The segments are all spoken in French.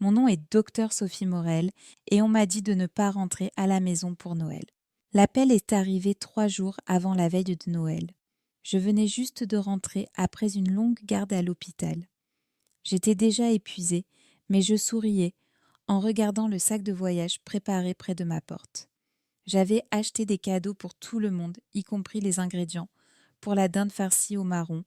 Mon nom est Docteur Sophie Morel et on m'a dit de ne pas rentrer à la maison pour Noël. L'appel est arrivé 3 jours avant la veille de Noël. Je venais juste de rentrer après une longue garde à l'hôpital. J'étais déjà épuisée, mais je souriais en regardant le sac de voyage préparé près de ma porte. J'avais acheté des cadeaux pour tout le monde, y compris les ingrédients, pour la dinde farcie au marron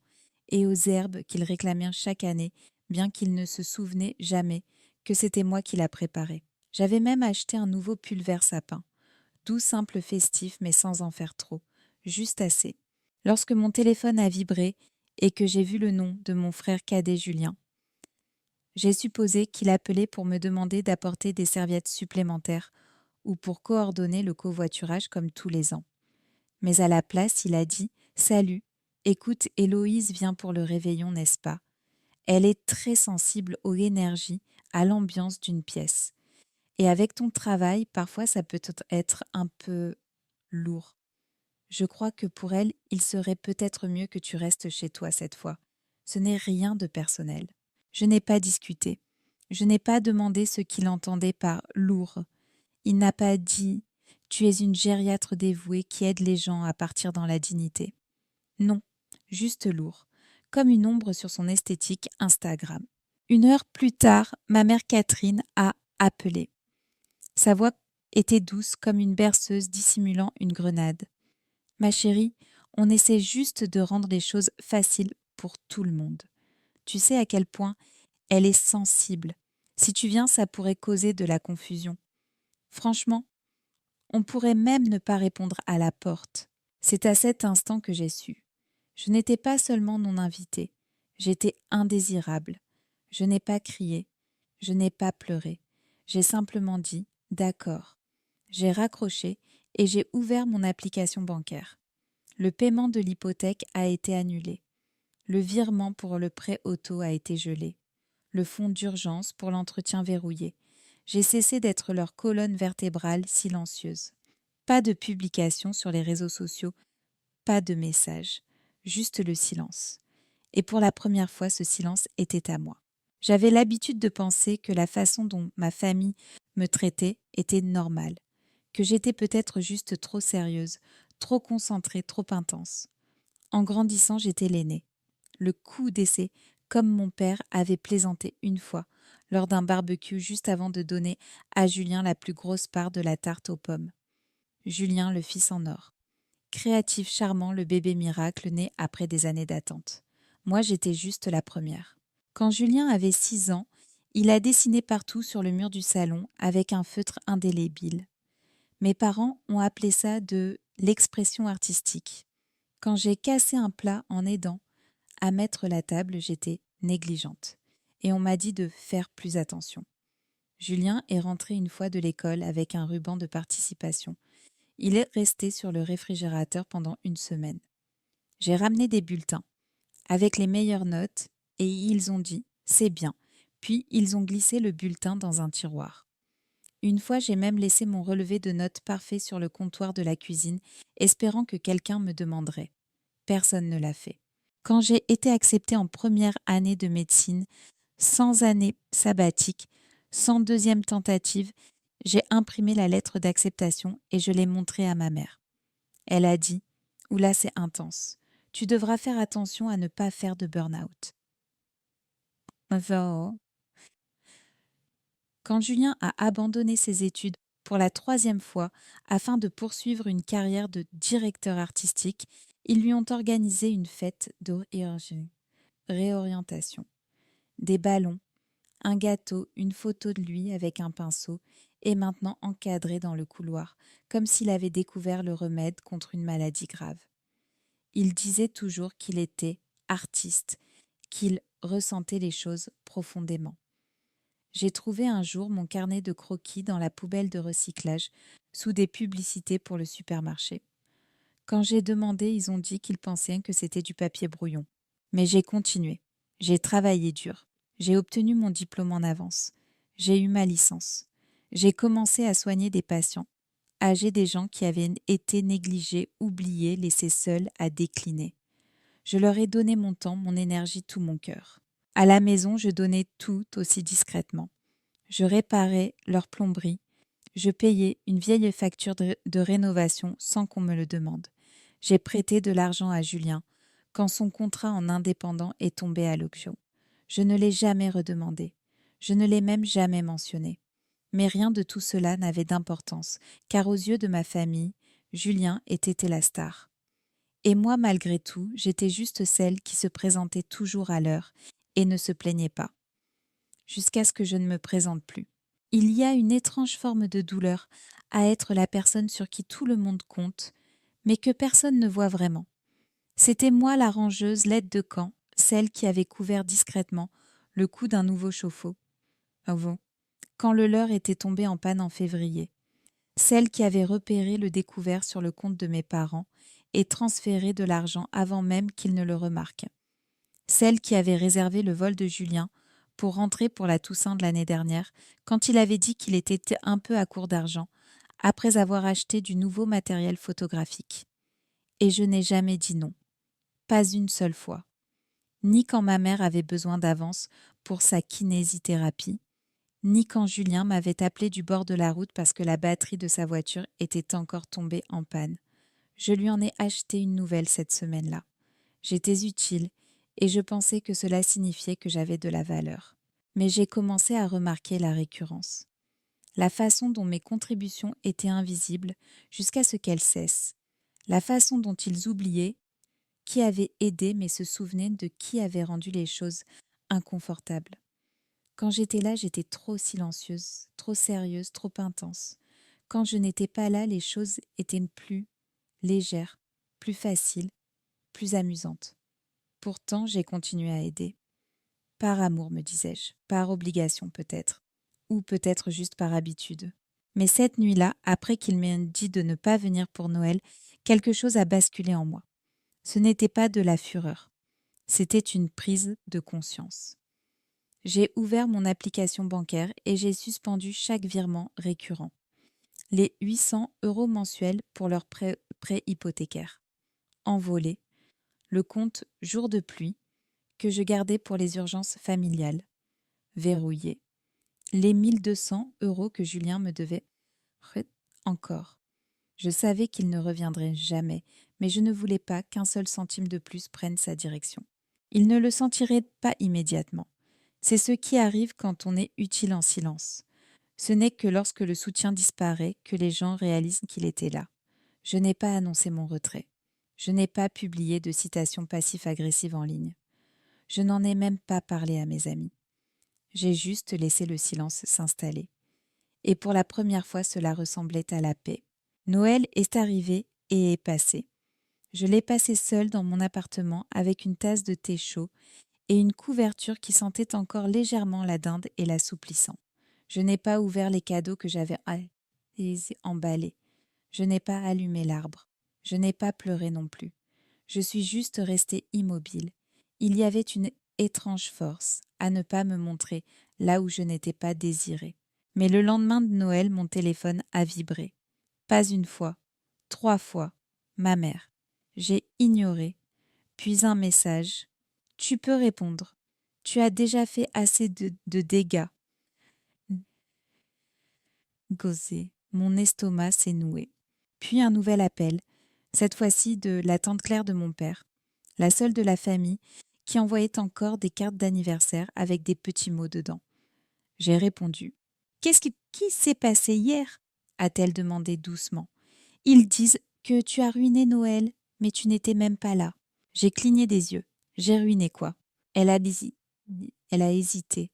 et aux herbes qu'il réclamait chaque année, bien qu'il ne se souvenait jamais que c'était moi qui la préparais. J'avais même acheté un nouveau pull vert sapin, doux simple festif mais sans en faire trop, juste assez. Lorsque mon téléphone a vibré et que j'ai vu le nom de mon frère cadet Julien, j'ai supposé qu'il appelait pour me demander d'apporter des serviettes supplémentaires ou pour coordonner le covoiturage comme tous les ans. Mais à la place, il a dit « Salut, écoute, Héloïse vient pour le réveillon, n'est-ce pas ? Elle est très sensible aux énergies, à l'ambiance d'une pièce. Et avec ton travail, parfois ça peut être un peu lourd. Je crois que pour elle, il serait peut-être mieux que tu restes chez toi cette fois. Ce n'est rien de personnel. » Je n'ai pas discuté. Je n'ai pas demandé ce qu'il entendait par « lourd ». Il n'a pas dit « tu es une gériatre dévouée qui aide les gens à partir dans la dignité ». Non, juste lourd, comme une ombre sur son esthétique Instagram. 1 heure plus tard, ma mère Catherine a appelé. Sa voix était douce comme une berceuse dissimulant une grenade. « Ma chérie, on essaie juste de rendre les choses faciles pour tout le monde. Tu sais à quel point elle est sensible. Si tu viens, ça pourrait causer de la confusion. Franchement, on pourrait même ne pas répondre à la porte. » C'est à cet instant que j'ai su. Je n'étais pas seulement non invitée, j'étais indésirable. Je n'ai pas crié, je n'ai pas pleuré. J'ai simplement dit « d'accord ». J'ai raccroché et j'ai ouvert mon application bancaire. Le paiement de l'hypothèque a été annulé. Le virement pour le prêt auto a été gelé. Le fonds d'urgence pour l'entretien verrouillé. J'ai cessé d'être leur colonne vertébrale silencieuse. Pas de publication sur les réseaux sociaux, pas de message, juste le silence. Et pour la première fois, ce silence était à moi. J'avais l'habitude de penser que la façon dont ma famille me traitait était normale, que j'étais peut-être juste trop sérieuse, trop concentrée, trop intense. En grandissant, j'étais l'aînée. Le coup d'essai, comme mon père avait plaisanté une fois, lors d'un barbecue juste avant de donner à Julien la plus grosse part de la tarte aux pommes. Julien, le fils en or. Créatif, charmant, le bébé miracle né après des années d'attente. Moi, j'étais juste la première. Quand Julien avait 6 ans, il a dessiné partout sur le mur du salon avec un feutre indélébile. Mes parents ont appelé ça de l'expression artistique. Quand j'ai cassé un plat en aidant à mettre la table, j'étais négligente. Et on m'a dit de faire plus attention. Julien est rentré une fois de l'école avec un ruban de participation. Il est resté sur le réfrigérateur pendant 1 semaine. J'ai ramené des bulletins, avec les meilleures notes, et ils ont dit « c'est bien », puis ils ont glissé le bulletin dans un tiroir. Une fois, j'ai même laissé mon relevé de notes parfait sur le comptoir de la cuisine, espérant que quelqu'un me demanderait. Personne ne l'a fait. Quand j'ai été acceptée en première année de médecine, sans année sabbatique, sans deuxième tentative, j'ai imprimé la lettre d'acceptation et je l'ai montrée à ma mère. Elle a dit « Oula, c'est intense. Tu devras faire attention à ne pas faire de burn-out. » Quand Julien a abandonné ses études pour la 3e fois afin de poursuivre une carrière de directeur artistique, ils lui ont organisé une fête de réorientation. Des ballons, un gâteau, une photo de lui avec un pinceau et maintenant encadré dans le couloir, comme s'il avait découvert le remède contre une maladie grave. Il disait toujours qu'il était artiste, qu'il ressentait les choses profondément. J'ai trouvé un jour mon carnet de croquis dans la poubelle de recyclage, sous des publicités pour le supermarché. Quand j'ai demandé, ils ont dit qu'ils pensaient que c'était du papier brouillon. Mais j'ai continué. J'ai travaillé dur. J'ai obtenu mon diplôme en avance. J'ai eu ma licence. J'ai commencé à soigner des patients, âgés, des gens qui avaient été négligés, oubliés, laissés seuls à décliner. Je leur ai donné mon temps, mon énergie, tout mon cœur. À la maison, je donnais tout aussi discrètement. Je réparais leur plomberie. Je payais une vieille facture de rénovation sans qu'on me le demande. J'ai prêté de l'argent à Julien quand son contrat en indépendant est tombé à l'auction. Je ne l'ai jamais redemandé. Je ne l'ai même jamais mentionné. Mais rien de tout cela n'avait d'importance, car aux yeux de ma famille, Julien était la star. Et moi, malgré tout, j'étais juste celle qui se présentait toujours à l'heure et ne se plaignait pas, jusqu'à ce que je ne me présente plus. Il y a une étrange forme de douleur à être la personne sur qui tout le monde compte, mais que personne ne voit vraiment. C'était moi la rangeuse l'aide de camp, celle qui avait couvert discrètement le cou d'un nouveau chauffe-eau, quand le leur était tombé en panne en février, celle qui avait repéré le découvert sur le compte de mes parents et transféré de l'argent avant même qu'ils ne le remarquent, celle qui avait réservé le vol de Julien pour rentrer pour la Toussaint de l'année dernière, quand il avait dit qu'il était un peu à court d'argent, après avoir acheté du nouveau matériel photographique. Et je n'ai jamais dit non, pas une seule fois, ni quand ma mère avait besoin d'avance pour sa kinésithérapie, ni quand Julien m'avait appelé du bord de la route parce que la batterie de sa voiture était encore tombée en panne. Je lui en ai acheté une nouvelle cette semaine-là. J'étais utile et je pensais que cela signifiait que j'avais de la valeur. Mais j'ai commencé à remarquer la récurrence. La façon dont mes contributions étaient invisibles jusqu'à ce qu'elles cessent. La façon dont ils oubliaient qui avait aidé mais se souvenaient de qui avait rendu les choses inconfortables. Quand j'étais là, j'étais trop silencieuse, trop sérieuse, trop intense. Quand je n'étais pas là, les choses étaient plus légères, plus faciles, plus amusantes. Pourtant, j'ai continué à aider. Par amour, me disais-je, par obligation peut-être, ou peut-être juste par habitude. Mais cette nuit-là, après qu'il m'ait dit de ne pas venir pour Noël, quelque chose a basculé en moi. Ce n'était pas de la fureur, c'était une prise de conscience. J'ai ouvert mon application bancaire et j'ai suspendu chaque virement récurrent. Les 800 € mensuels pour leur prêt hypothécaire. Envolé. Le compte jour de pluie que je gardais pour les urgences familiales. Verrouillé. Les 1200 € que Julien me devait. Encore. Je savais qu'il ne reviendrait jamais, mais je ne voulais pas qu'un seul centime de plus prenne sa direction. Il ne le sentirait pas immédiatement. C'est ce qui arrive quand on est utile en silence. Ce n'est que lorsque le soutien disparaît que les gens réalisent qu'il était là. Je n'ai pas annoncé mon retrait. Je n'ai pas publié de citations passif-agressives en ligne. Je n'en ai même pas parlé à mes amis. J'ai juste laissé le silence s'installer. Et pour la première fois, cela ressemblait à la paix. Noël est arrivé et est passé. Je l'ai passé seule dans mon appartement avec une tasse de thé chaud et une couverture qui sentait encore légèrement la dinde et l'assouplissant. Je n'ai pas ouvert les cadeaux que j'avais emballés. Je n'ai pas allumé l'arbre. Je n'ai pas pleuré non plus. Je suis juste restée immobile. Il y avait une étrange force à ne pas me montrer là où je n'étais pas désirée. Mais le lendemain de Noël, mon téléphone a vibré. Pas une fois, 3 fois. Ma mère. J'ai ignoré. Puis un message. Tu peux répondre. Tu as déjà fait assez de dégâts. Gauzé. Mon estomac s'est noué. Puis un nouvel appel, cette fois-ci de la tante Claire de mon père, la seule de la famille, qui envoyait encore des cartes d'anniversaire avec des petits mots dedans. J'ai répondu. Qui s'est passé hier a-t-elle demandé doucement. Ils disent que tu as ruiné Noël, mais tu n'étais même pas là. J'ai cligné des yeux. J'ai ruiné quoi? Elle a hésité.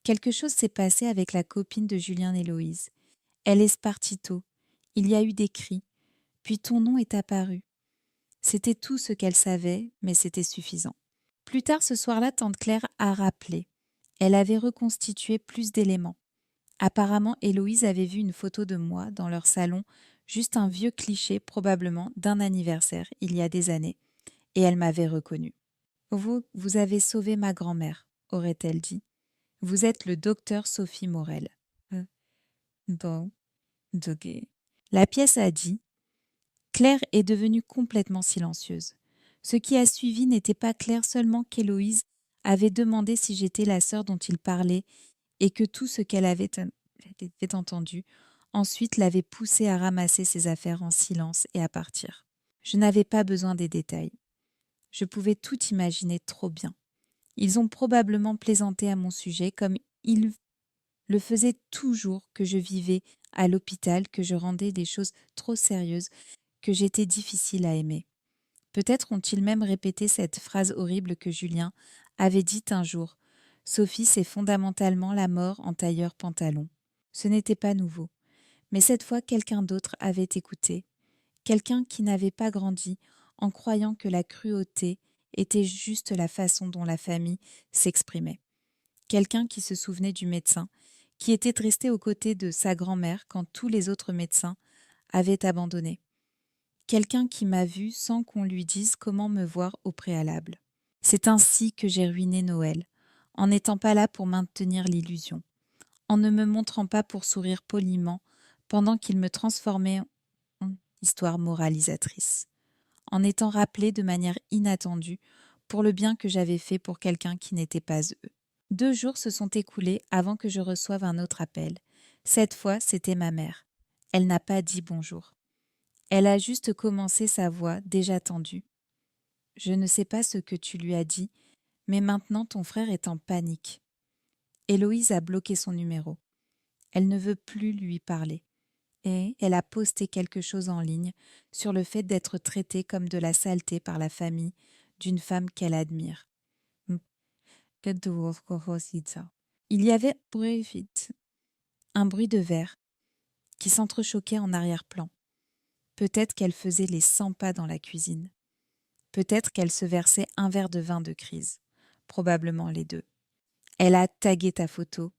Quelque chose s'est passé avec la copine de Julien et Héloïse. Elle est partie tôt. Il y a eu des cris. Puis ton nom est apparu. C'était tout ce qu'elle savait, mais c'était suffisant. Plus tard ce soir-là, tante Claire a rappelé. Elle avait reconstitué plus d'éléments. Apparemment, Héloïse avait vu une photo de moi dans leur salon, juste un vieux cliché probablement d'un anniversaire, il y a des années, et elle m'avait reconnue. Vous avez sauvé ma grand-mère, aurait-elle dit. Vous êtes le docteur Sophie Morel. Bon, dogué. La pièce a dit. Claire est devenue complètement silencieuse. Ce qui a suivi n'était pas clair seulement qu'Héloïse avait demandé si j'étais la sœur dont il parlait et que tout ce qu'elle avait entendu ensuite l'avait poussée à ramasser ses affaires en silence et à partir. Je n'avais pas besoin des détails. Je pouvais tout imaginer trop bien. Ils ont probablement plaisanté à mon sujet comme ils le faisaient toujours que je vivais à l'hôpital, que je rendais des choses trop sérieuses, que j'étais difficile à aimer. Peut-être ont-ils même répété cette phrase horrible que Julien avait dite un jour. Sophie, c'est fondamentalement la mort en tailleur-pantalon. Ce n'était pas nouveau. Mais cette fois, quelqu'un d'autre avait écouté. Quelqu'un qui n'avait pas grandi en croyant que la cruauté était juste la façon dont la famille s'exprimait. Quelqu'un qui se souvenait du médecin, qui était resté aux côtés de sa grand-mère quand tous les autres médecins avaient abandonné. Quelqu'un qui m'a vu sans qu'on lui dise comment me voir au préalable. C'est ainsi que j'ai ruiné Noël, en n'étant pas là pour maintenir l'illusion, en ne me montrant pas pour sourire poliment pendant qu'il me transformait en histoire moralisatrice, en étant rappelé de manière inattendue pour le bien que j'avais fait pour quelqu'un qui n'était pas eux. 2 jours se sont écoulés avant que je reçoive un autre appel. Cette fois, c'était ma mère. Elle n'a pas dit bonjour. Elle a juste commencé sa voix déjà tendue. Je ne sais pas ce que tu lui as dit, mais maintenant ton frère est en panique. Héloïse a bloqué son numéro. Elle ne veut plus lui parler. Et elle a posté quelque chose en ligne sur le fait d'être traitée comme de la saleté par la famille d'une femme qu'elle admire. Il y avait un bruit de verre qui s'entrechoquait en arrière-plan. Peut-être qu'elle faisait les 100 pas dans la cuisine. Peut-être qu'elle se versait un verre de vin de crise. Probablement les deux. Elle a tagué ta photo,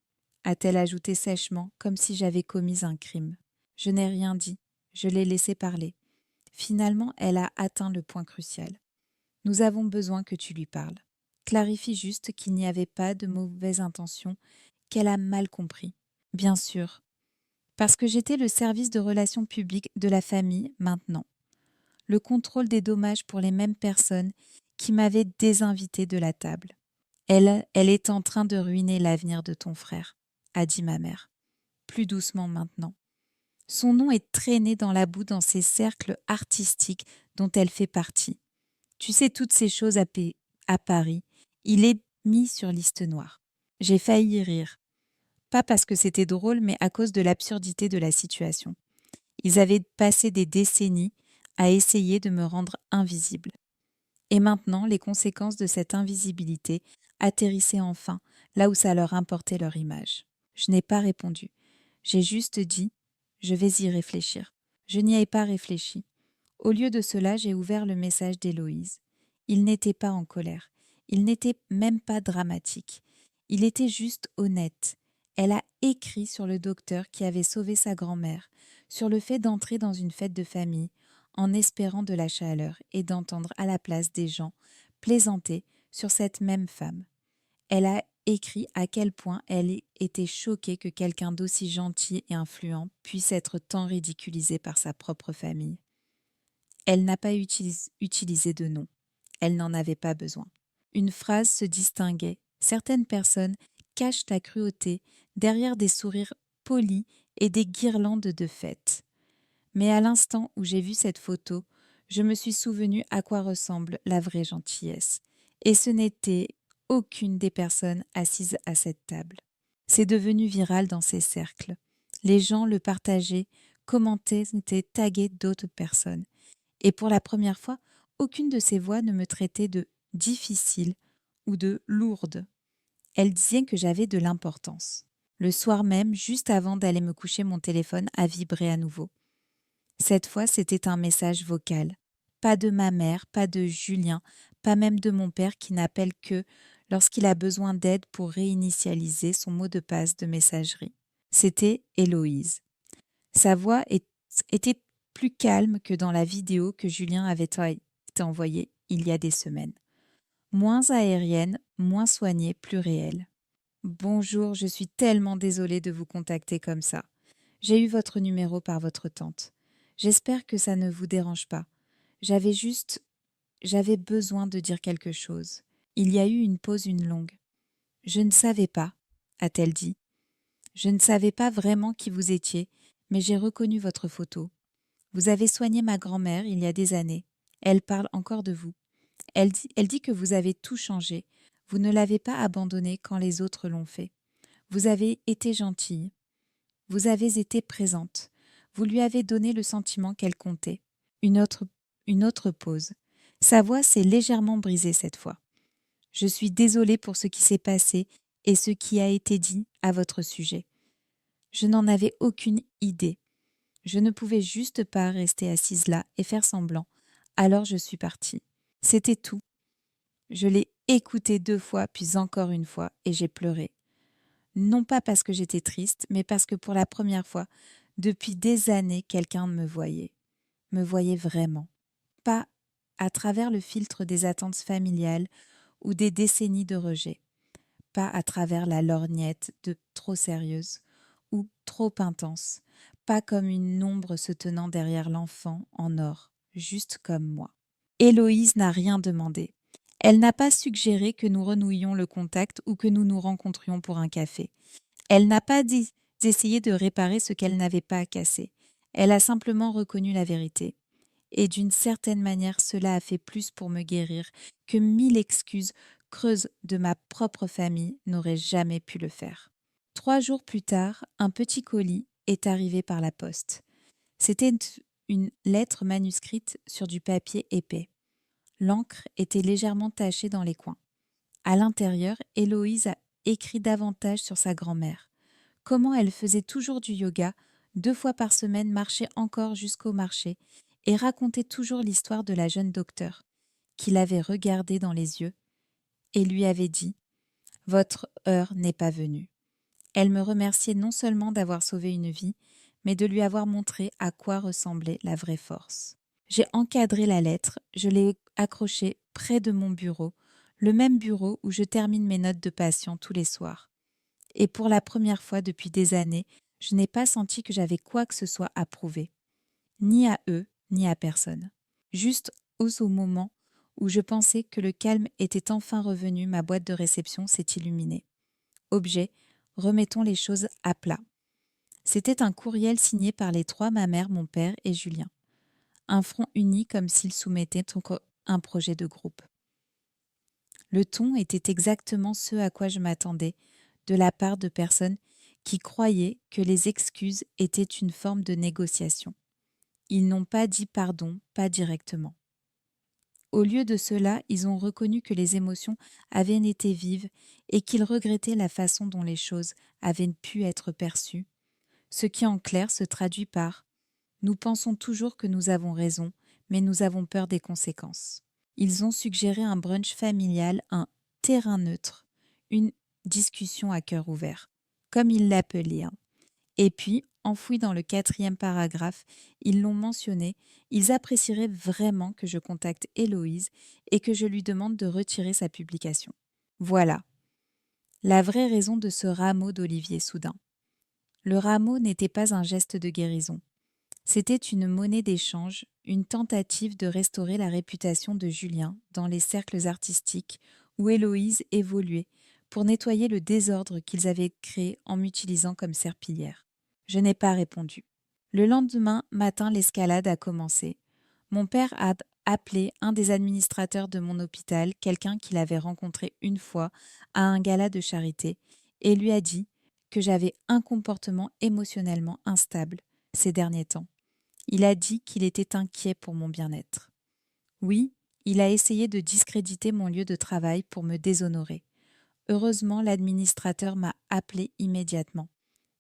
a-t-elle ajouté sèchement, comme si j'avais commis un crime. Je n'ai rien dit, je l'ai laissé parler. Finalement, elle a atteint le point crucial. Nous avons besoin que tu lui parles. Clarifie juste qu'il n'y avait pas de mauvaise intention, qu'elle a mal compris. Bien sûr. Parce que j'étais le service de relations publiques de la famille maintenant. Le contrôle des dommages pour les mêmes personnes qui m'avaient désinvité de la table. Elle est en train de ruiner l'avenir de ton frère, a dit ma mère. Plus doucement maintenant. Son nom est traîné dans la boue dans ces cercles artistiques dont elle fait partie. Tu sais toutes ces choses à Paris, il est mis sur liste noire. J'ai failli rire. Pas parce que c'était drôle, mais à cause de l'absurdité de la situation. Ils avaient passé des décennies à essayer de me rendre invisible. Et maintenant, les conséquences de cette invisibilité atterrissaient enfin là où ça leur importait leur image. Je n'ai pas répondu. J'ai juste dit « Je vais y réfléchir ». Je n'y ai pas réfléchi. Au lieu de cela, j'ai ouvert le message d'Héloïse. Il n'était pas en colère. Il n'était même pas dramatique. Il était juste honnête. Elle a écrit sur le docteur qui avait sauvé sa grand-mère, sur le fait d'entrer dans une fête de famille, en espérant de la chaleur et d'entendre à la place des gens plaisanter sur cette même femme. Elle a écrit à quel point elle était choquée que quelqu'un d'aussi gentil et influent puisse être tant ridiculisé par sa propre famille. Elle n'a pas utilisé de nom. Elle n'en avait pas besoin. Une phrase se distinguait. Certaines personnes cachent la cruauté derrière des sourires polis et des guirlandes de fête. Mais à l'instant où j'ai vu cette photo, je me suis souvenu à quoi ressemble la vraie gentillesse. Et ce n'était aucune des personnes assises à cette table. C'est devenu viral dans ces cercles. Les gens le partageaient, commentaient, taguaient d'autres personnes. Et pour la première fois, aucune de ces voix ne me traitait de difficile ou de lourde. Elle disait que j'avais de l'importance. Le soir même, juste avant d'aller me coucher, mon téléphone a vibré à nouveau. Cette fois, c'était un message vocal. Pas de ma mère, pas de Julien, pas même de mon père qui n'appelle que lorsqu'il a besoin d'aide pour réinitialiser son mot de passe de messagerie. C'était Héloïse. Sa voix était plus calme que dans la vidéo que Julien avait envoyée il y a des semaines. Moins aérienne, moins soignée, plus réelle. Bonjour, je suis tellement désolée de vous contacter comme ça. J'ai eu votre numéro par votre tante. J'espère que ça ne vous dérange pas. J'avais besoin de dire quelque chose. Il y a eu une pause longue. Je ne savais pas, a-t-elle dit. Je ne savais pas vraiment qui vous étiez, mais j'ai reconnu votre photo. Vous avez soigné ma grand-mère il y a des années. Elle parle encore de vous. Elle dit que vous avez tout changé. Vous ne l'avez pas abandonnée quand les autres l'ont fait. Vous avez été gentille. Vous avez été présente. Vous lui avez donné le sentiment qu'elle comptait. Une autre pause. Sa voix s'est légèrement brisée cette fois. Je suis désolée pour ce qui s'est passé et ce qui a été dit à votre sujet. Je n'en avais aucune idée. Je ne pouvais juste pas rester assise là et faire semblant. Alors je suis partie. C'était tout. Je l'ai écouté 2 fois, puis encore une fois, et j'ai pleuré. Non pas parce que j'étais triste, mais parce que pour la première fois, depuis des années, quelqu'un me voyait vraiment. Pas à travers le filtre des attentes familiales ou des décennies de rejet, pas à travers la lorgnette de trop sérieuse ou trop intense, pas comme une ombre se tenant derrière l'enfant en or, juste comme moi. Héloïse n'a rien demandé. Elle n'a pas suggéré que nous renouions le contact ou que nous nous rencontrions pour un café. Elle n'a pas dit d'essayer de réparer ce qu'elle n'avait pas cassé. Elle a simplement reconnu la vérité. Et d'une certaine manière, cela a fait plus pour me guérir que 1000 excuses creuses de ma propre famille n'auraient jamais pu le faire. 3 jours plus tard, un petit colis est arrivé par la poste. C'était une lettre manuscrite sur du papier épais. L'encre était légèrement tachée dans les coins. À l'intérieur, Héloïse a écrit davantage sur sa grand-mère. Comment elle faisait toujours du yoga, 2 fois par semaine marchait encore jusqu'au marché et racontait toujours l'histoire de la jeune docteure, qui l'avait regardée dans les yeux et lui avait dit « Votre heure n'est pas venue ». Elle me remerciait non seulement d'avoir sauvé une vie, mais de lui avoir montré à quoi ressemblait la vraie force. J'ai encadré la lettre, je l'ai accrochée près de mon bureau, le même bureau où je termine mes notes de patient tous les soirs. Et pour la première fois depuis des années, je n'ai pas senti que j'avais quoi que ce soit à prouver, ni à eux, ni à personne. Juste au moment où je pensais que le calme était enfin revenu, ma boîte de réception s'est illuminée. Objet, remettons les choses à plat. C'était un courriel signé par les 3, ma mère, mon père et Julien. Un front uni comme s'ils soumettaient un projet de groupe. Le ton était exactement ce à quoi je m'attendais, de la part de personnes qui croyaient que les excuses étaient une forme de négociation. Ils n'ont pas dit pardon, pas directement. Au lieu de cela, ils ont reconnu que les émotions avaient été vives et qu'ils regrettaient la façon dont les choses avaient pu être perçues, ce qui en clair se traduit par « nous pensons toujours que nous avons raison, mais nous avons peur des conséquences ». Ils ont suggéré un brunch familial, un terrain neutre, une discussion à cœur ouvert, comme ils l'appelaient. Et puis, enfoui dans le 4e paragraphe, ils l'ont mentionné, ils apprécieraient vraiment que je contacte Héloïse et que je lui demande de retirer sa publication. Voilà, la vraie raison de ce rameau d'olivier soudain. Le rameau n'était pas un geste de guérison. C'était une monnaie d'échange, une tentative de restaurer la réputation de Julien dans les cercles artistiques où Héloïse évoluait pour nettoyer le désordre qu'ils avaient créé en m'utilisant comme serpillière. Je n'ai pas répondu. Le lendemain matin, l'escalade a commencé. Mon père a appelé un des administrateurs de mon hôpital, quelqu'un qu'il avait rencontré une fois à un gala de charité, et lui a dit que j'avais un comportement émotionnellement instable ces derniers temps. Il a dit qu'il était inquiet pour mon bien-être. Oui, il a essayé de discréditer mon lieu de travail pour me déshonorer. Heureusement, l'administrateur m'a appelé immédiatement,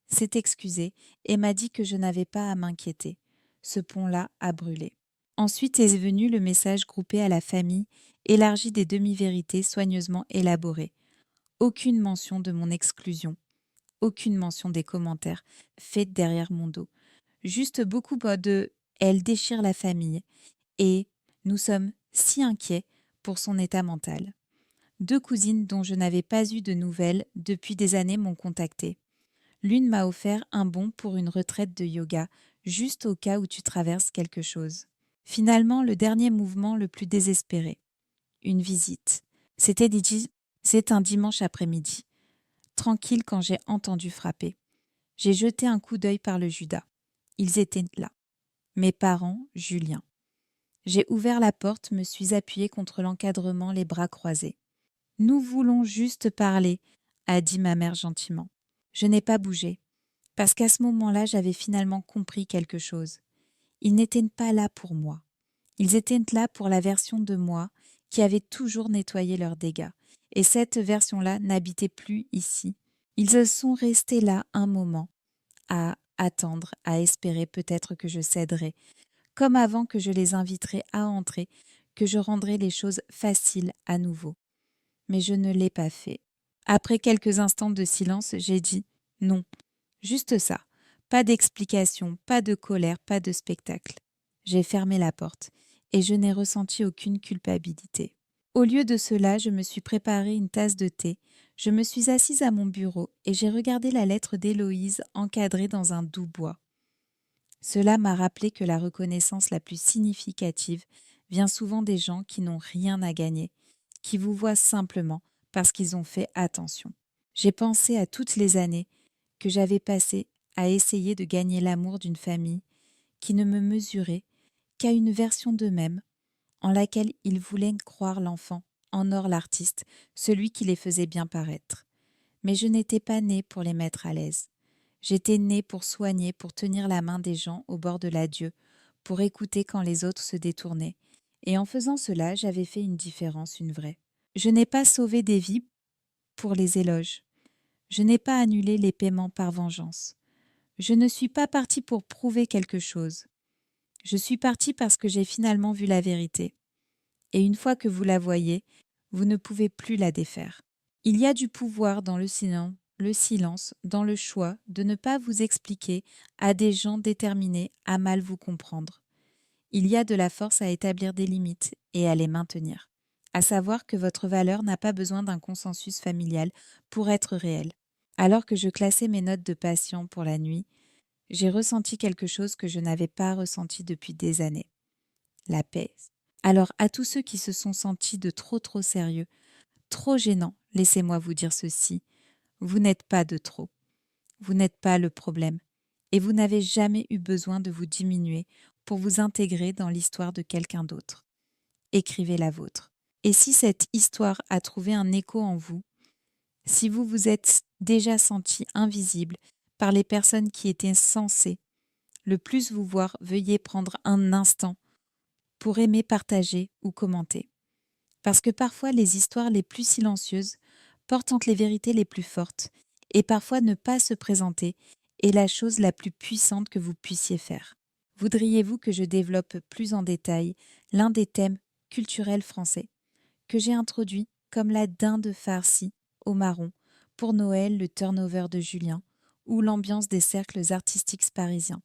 s'est excusé et m'a dit que je n'avais pas à m'inquiéter. Ce pont-là a brûlé. Ensuite est venu le message groupé à la famille, élargi des demi-vérités soigneusement élaborées. Aucune mention de mon exclusion, aucune mention des commentaires faits derrière mon dos. Juste beaucoup de « elle déchire la famille » et « nous sommes si inquiets pour son état mental ». 2 cousines dont je n'avais pas eu de nouvelles depuis des années m'ont contactée. L'une m'a offert un bon pour une retraite de yoga, juste au cas où tu traverses quelque chose. Finalement, le dernier mouvement le plus désespéré. Une visite. C'est un dimanche après-midi. Tranquille quand j'ai entendu frapper. J'ai jeté un coup d'œil par le Judas. Ils étaient là. Mes parents, Julien. J'ai ouvert la porte, me suis appuyée contre l'encadrement, les bras croisés. « Nous voulons juste parler », a dit ma mère gentiment. Je n'ai pas bougé, parce qu'à ce moment-là, j'avais finalement compris quelque chose. Ils n'étaient pas là pour moi. Ils étaient là pour la version de moi qui avait toujours nettoyé leurs dégâts. Et cette version-là n'habitait plus ici. Ils sont restés là un moment, à attendre, à espérer peut-être que je céderais, comme avant que je les inviterais à entrer, que je rendrais les choses faciles à nouveau. Mais je ne l'ai pas fait. Après quelques instants de silence, j'ai dit « non ». Juste ça. Pas d'explication, pas de colère, pas de spectacle. J'ai fermé la porte et je n'ai ressenti aucune culpabilité. Au lieu de cela, je me suis préparé une tasse de thé, je me suis assise à mon bureau et j'ai regardé la lettre d'Héloïse encadrée dans un doux bois. Cela m'a rappelé que la reconnaissance la plus significative vient souvent des gens qui n'ont rien à gagner, qui vous voient simplement parce qu'ils ont fait attention. J'ai pensé à toutes les années que j'avais passées à essayer de gagner l'amour d'une famille qui ne me mesurait qu'à une version d'eux-mêmes en laquelle ils voulaient croire l'enfant, en or l'artiste, celui qui les faisait bien paraître. Mais je n'étais pas née pour les mettre à l'aise. J'étais née pour soigner, pour tenir la main des gens au bord de l'adieu, pour écouter quand les autres se détournaient. Et en faisant cela, j'avais fait une différence, une vraie. Je n'ai pas sauvé des vies pour les éloges. Je n'ai pas annulé les paiements par vengeance. Je ne suis pas partie pour prouver quelque chose. Je suis partie parce que j'ai finalement vu la vérité. Et une fois que vous la voyez, vous ne pouvez plus la défaire. Il y a du pouvoir dans le silence, dans le choix de ne pas vous expliquer à des gens déterminés à mal vous comprendre. Il y a de la force à établir des limites et à les maintenir. À savoir que votre valeur n'a pas besoin d'un consensus familial pour être réelle. Alors que je classais mes notes de patient pour la nuit, j'ai ressenti quelque chose que je n'avais pas ressenti depuis des années. La paix. Alors à tous ceux qui se sont sentis de trop sérieux, trop gênants, laissez-moi vous dire ceci, vous n'êtes pas de trop. Vous n'êtes pas le problème. Et vous n'avez jamais eu besoin de vous diminuer pour vous intégrer dans l'histoire de quelqu'un d'autre. Écrivez la vôtre. Et si cette histoire a trouvé un écho en vous, si vous vous êtes déjà senti invisible par les personnes qui étaient censées le plus vous voir, veuillez prendre un instant pour aimer, partager ou commenter. Parce que parfois les histoires les plus silencieuses portent les vérités les plus fortes et parfois ne pas se présenter est la chose la plus puissante que vous puissiez faire. Voudriez-vous que je développe plus en détail l'un des thèmes culturels français que j'ai introduit comme la dinde farcie au marron pour Noël, le turnover de Julien ou l'ambiance des cercles artistiques parisiens?